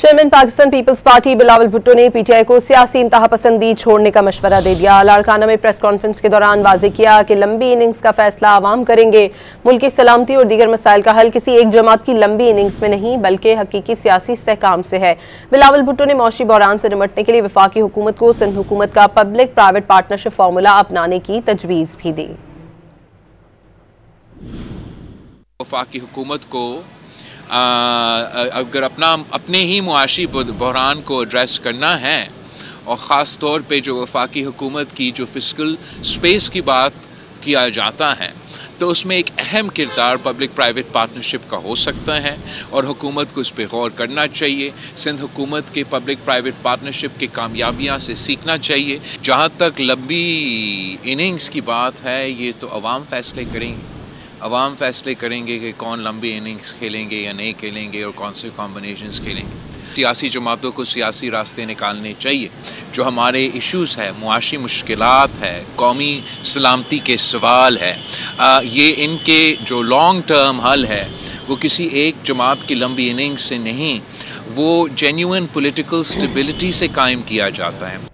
Chairman Pakistan Peoples Party Bilawal Bhutto ने पीटीआई को सियासी इंतहा पसंदी छोड़ने का मशवरा दे दिया। लाड़काना में प्रेस कॉन्फ्रेंस के दौरान वाज़ेह किया कि लंबी इनिंग्स का फैसला आवाम करेंगे। मुल्क की सलामती और दीगर मसाइल का हल किसी एक जमात की लंबी इनिंग्स में नहीं बल्कि हकीकी सियासी इस्तेहकाम से है। बिलावल भुट्टो ने मौशी बहरान से निमटने के लिए वफाकी हुकूमत को सिंध हुकूमत का पब्लिक प्राइवेट पार्टनरशिप फार्मूला अपनाने की तजवीज़ भी दी। वफाकी हुकूमत को अगर अपने ही मुआशी बहरान को एड्रेस करना है और ख़ास तौर पे जो वफाकी हुकूमत की जो फिस्कल स्पेस की बात किया जाता है तो उसमें एक अहम किरदार पब्लिक प्राइवेट पार्टनरशिप का हो सकता है और हुकूमत को इस पर गौर करना चाहिए। सिंध हुकूमत के पब्लिक प्राइवेट पार्टनरशिप की कामयाबियाँ से सीखना चाहिए। जहाँ तक लंबी इनिंग्स की बात है ये तो अवाम फैसले करेंगे। अवाम फैसले करेंगे कि कौन लंबी इनिंग्स खेलेंगे या नहीं खेलेंगे और कौन से कॉम्बिनेशंस खेलेंगे। सियासी जमातों को सियासी रास्ते निकालने चाहिए। जो हमारे इश्यूज़ है, मुआशी मुश्किलात है, कौमी सलामती के सवाल है, ये इनके जो लॉन्ग टर्म हल है वो किसी एक जमात की लंबी इनिंग्स से नहीं, वो जेन्युइन पॉलिटिकल स्टेबिलिटी से कायम किया जाता है।